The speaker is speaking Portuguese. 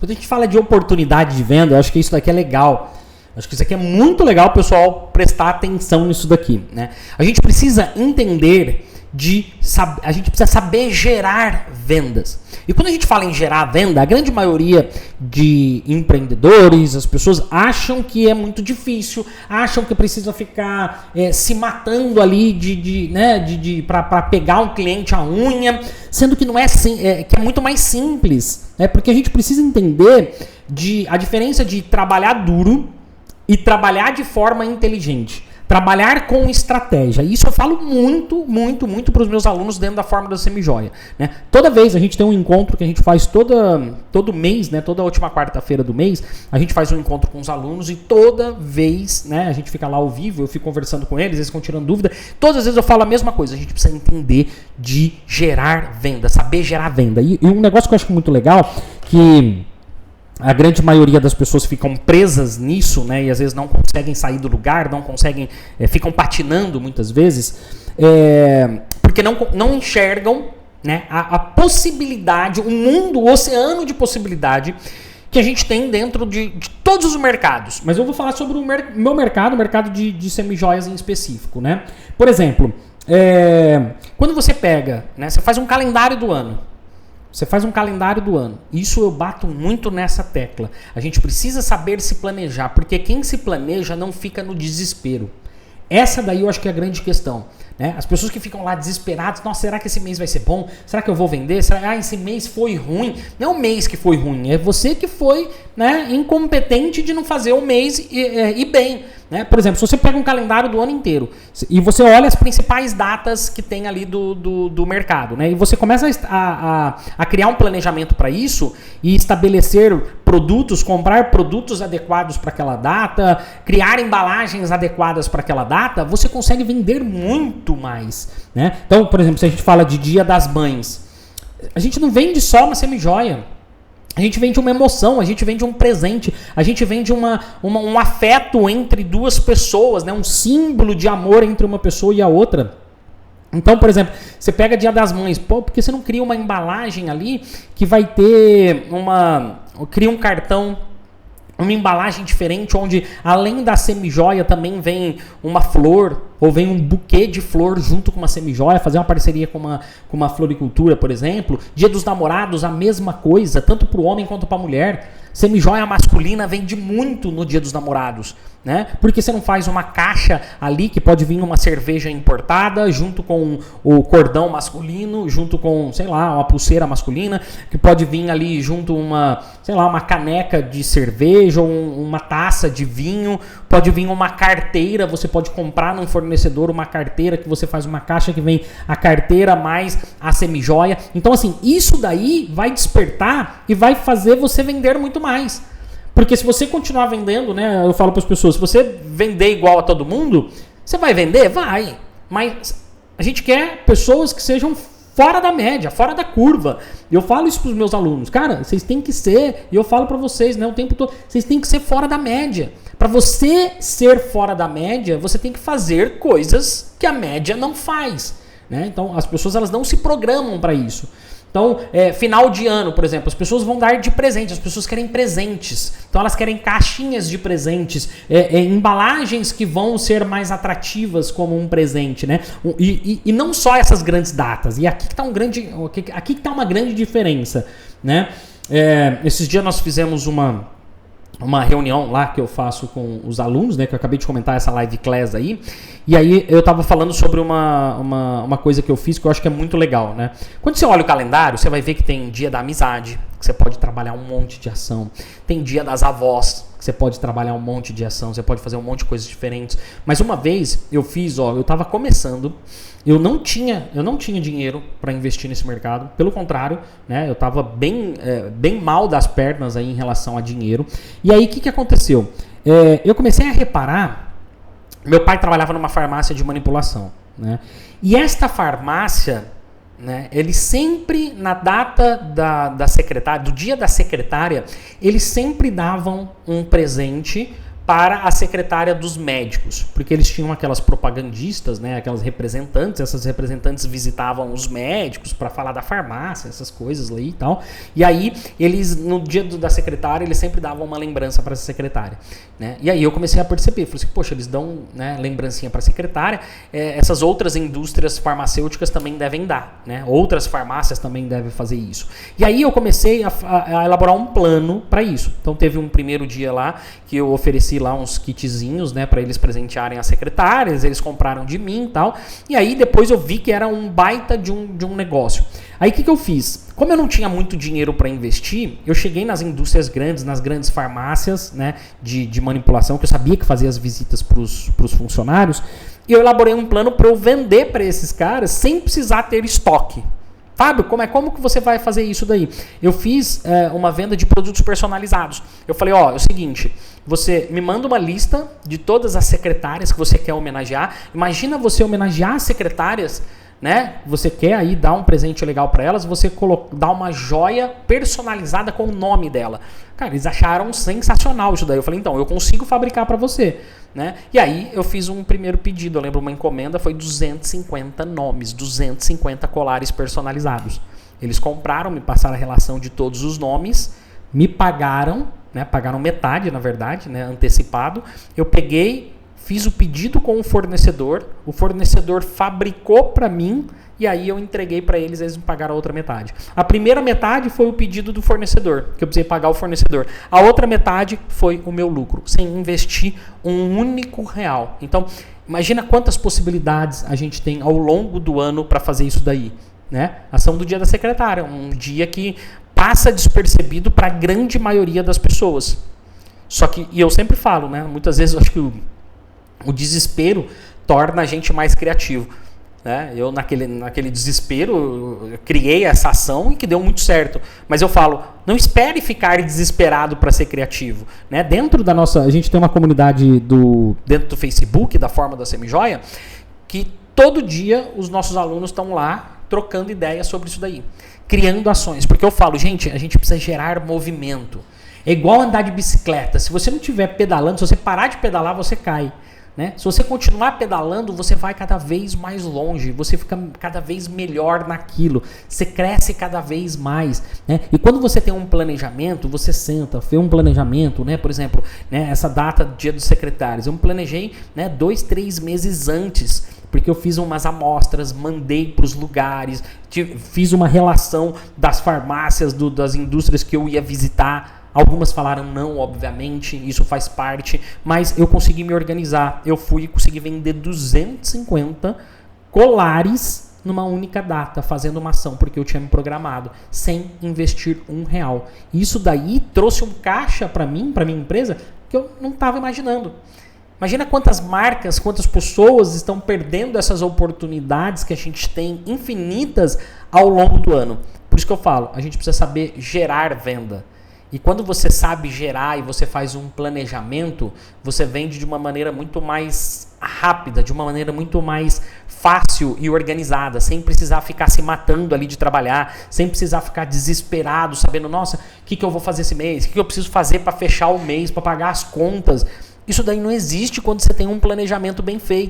Quando a gente fala de oportunidade de venda, eu acho que isso daqui é legal. Acho que isso aqui é muito legal o pessoal prestar atenção nisso daqui, né? A gente precisa entender a gente precisa saber gerar vendas. E quando a gente fala em gerar venda, a grande maioria de empreendedores, as pessoas acham que é muito difícil, acham que precisa ficar se matando ali para pegar um cliente à unha, sendo que não é assim, que é muito mais simples, né? Porque a gente precisa entender a diferença de trabalhar duro e trabalhar de forma inteligente. Trabalhar com estratégia. Isso eu falo muito para os meus alunos dentro da Fórmula da Semijoia, né? Toda vez a gente tem um encontro que a gente faz todo mês, né? Toda última quarta-feira do mês, a gente faz um encontro com os alunos e toda vez, né? A gente fica lá ao vivo, eu fico conversando com eles, eles ficam tirando dúvida. Todas as vezes eu falo a mesma coisa. A gente precisa entender de gerar venda, saber gerar venda. E um negócio que eu acho muito legal, que a grande maioria das pessoas ficam presas nisso, né? E às vezes não conseguem sair do lugar, não conseguem, ficam patinando muitas vezes, porque não enxergam, né, a possibilidade, o mundo, o oceano de possibilidade que a gente tem dentro de todos os mercados. Mas eu vou falar sobre o meu mercado, o mercado de semijoias em específico, né? Por exemplo, quando você pega, né, você faz um calendário do ano. Você faz um calendário do ano. Isso eu bato muito nessa tecla. A gente precisa saber se planejar, porque quem se planeja não fica no desespero. Essa daí eu acho que é a grande questão, né? As pessoas que ficam lá desesperadas, nossa, será que esse mês vai ser bom? Será que eu vou vender? Será que esse mês foi ruim? Não é o mês que foi ruim, é você que foi, né, incompetente de não fazer o mês e bem. Né? Por exemplo, se você pega um calendário do ano inteiro e você olha as principais datas que tem ali do mercado, né? E você começa a criar um planejamento para isso e estabelecer produtos, comprar produtos adequados para aquela data, criar embalagens adequadas para aquela data, você consegue vender muito mais, né? Então, por exemplo, se a gente fala de Dia das Mães, a gente não vende só uma semijoia. A gente vende uma emoção, a gente vende um presente, a gente vende um afeto entre duas pessoas, né? Um símbolo de amor entre uma pessoa e a outra. Então, por exemplo, você pega Dia das Mães, pô, por que você não cria uma embalagem ali que vai ter cria um cartão, uma embalagem diferente, onde além da semijoia também vem uma flor, ou vem um buquê de flor junto com uma semijoia, fazer uma parceria com uma floricultura, por exemplo. Dia dos Namorados, a mesma coisa, tanto para o homem quanto para a mulher. Semijoia masculina vende muito no Dia dos Namorados, né? Porque você não faz uma caixa ali que pode vir uma cerveja importada junto com o cordão masculino, junto com, sei lá, uma pulseira masculina, que pode vir ali junto uma caneca de cerveja, ou uma taça de vinho, pode vir uma carteira, você pode comprar num fornecedor uma carteira que você faz uma caixa que vem a carteira mais a semijoia. Então, assim, isso daí vai despertar e vai fazer você vender muito mais. Porque se você continuar vendendo, né, eu falo para as pessoas, se você vender igual a todo mundo, você vai vender? Vai. Mas a gente quer pessoas que sejam fora da média, fora da curva. Eu falo isso para os meus alunos. Cara, vocês têm que ser, e eu falo para vocês, né, o tempo todo, vocês têm que ser fora da média. Para você ser fora da média, você tem que fazer coisas que a média não faz, né? Então, as pessoas elas não se programam para isso. Então, final de ano, por exemplo, as pessoas vão dar de presente, as pessoas querem presentes. Então, elas querem caixinhas de presentes, embalagens que vão ser mais atrativas como um presente, né? E não só essas grandes datas. E aqui que está uma grande diferença, né? Esses dias nós fizemos uma reunião lá que eu faço com os alunos, né, que eu acabei de comentar essa live class aí, e aí eu tava falando sobre uma coisa que eu fiz que eu acho que é muito legal, né? Quando você olha o calendário, você vai ver que tem dia da amizade, que você pode trabalhar um monte de ação, tem dia das avós, que você pode trabalhar um monte de ação, você pode fazer um monte de coisas diferentes. Mas uma vez eu fiz, eu tava começando, eu não tinha dinheiro para investir nesse mercado, pelo contrário, né, eu estava bem mal das pernas aí em relação a dinheiro. E aí o que aconteceu? Eu comecei a reparar, meu pai trabalhava numa farmácia de manipulação, né, e esta farmácia, né, ele sempre, na data da secretária, do dia da secretária, eles sempre davam um presente para a secretária dos médicos, porque eles tinham aquelas propagandistas, né, aquelas representantes, essas representantes visitavam os médicos para falar da farmácia, essas coisas ali e tal, e aí eles, no dia da secretária, eles sempre davam uma lembrança para essa secretária, né, e aí eu comecei a perceber, falei assim, poxa, eles dão, né, lembrancinha para a secretária, essas outras indústrias farmacêuticas também devem dar, né, outras farmácias também devem fazer isso, e aí eu comecei a elaborar um plano para isso, então teve um primeiro dia lá, que eu ofereci lá uns kitzinhos, né, para eles presentearem as secretárias, eles compraram de mim e tal, e aí depois eu vi que era um baita de um negócio. Aí o que eu fiz? Como eu não tinha muito dinheiro para investir, eu cheguei nas indústrias grandes, nas grandes farmácias, né, de manipulação, que eu sabia que fazia as visitas para os funcionários, e eu elaborei um plano para eu vender para esses caras sem precisar ter estoque. Fábio, como que você vai fazer isso daí? Eu fiz uma venda de produtos personalizados. Eu falei, é o seguinte, você me manda uma lista de todas as secretárias que você quer homenagear. Imagina você homenagear as secretárias, né? Você quer aí dar um presente legal para elas, você dá uma joia personalizada com o nome dela. Cara, eles acharam sensacional isso daí. Eu falei, então, eu consigo fabricar para você, né? E aí eu fiz um primeiro pedido, eu lembro uma encomenda, foi 250 nomes, 250 colares personalizados. Eles compraram, me passaram a relação de todos os nomes, me pagaram, né? Pagaram metade, na verdade, né? Antecipado. Eu peguei, fiz o pedido com o fornecedor fabricou para mim e aí eu entreguei para eles, eles me pagaram a outra metade. A primeira metade foi o pedido do fornecedor, que eu precisei pagar o fornecedor. A outra metade foi o meu lucro, sem investir um único real. Então, imagina quantas possibilidades a gente tem ao longo do ano para fazer isso daí, né? Ação do dia da secretária, um dia que passa despercebido para a grande maioria das pessoas. Só que, e eu sempre falo, né? Muitas vezes eu acho que o desespero torna a gente mais criativo. Né? Eu, naquele desespero, eu criei essa ação e que deu muito certo. Mas eu falo, não espere ficar desesperado para ser criativo. Né? Dentro da nossa... A gente tem uma comunidade dentro do Facebook, da Forma da Semijoia, que todo dia os nossos alunos estão lá trocando ideias sobre isso daí. Criando ações. Porque eu falo, gente, a gente precisa gerar movimento. É igual andar de bicicleta. Se você não estiver pedalando, se você parar de pedalar, você cai. Né? Se você continuar pedalando, você vai cada vez mais longe, você fica cada vez melhor naquilo, você cresce cada vez mais. Né? E quando você tem um planejamento, você senta, fez um planejamento, né? Por exemplo, né? Essa data do Dia dos Secretários, eu me planejei, né? 2, 3 meses antes, porque eu fiz umas amostras, mandei para os lugares, fiz uma relação das farmácias, das indústrias que eu ia visitar. Algumas falaram não, obviamente, isso faz parte, mas eu consegui me organizar. Eu fui e consegui vender 250 colares numa única data, fazendo uma ação, porque eu tinha me programado, sem investir R$1. Isso daí trouxe um caixa para mim, para minha empresa, que eu não estava imaginando. Imagina quantas marcas, quantas pessoas estão perdendo essas oportunidades que a gente tem infinitas ao longo do ano. Por isso que eu falo, a gente precisa saber gerar venda. E quando você sabe gerar e você faz um planejamento, você vende de uma maneira muito mais rápida, de uma maneira muito mais fácil e organizada, sem precisar ficar se matando ali de trabalhar, sem precisar ficar desesperado, sabendo, nossa, o que eu vou fazer esse mês? O que eu preciso fazer para fechar o mês, para pagar as contas? Isso daí não existe quando você tem um planejamento bem feito.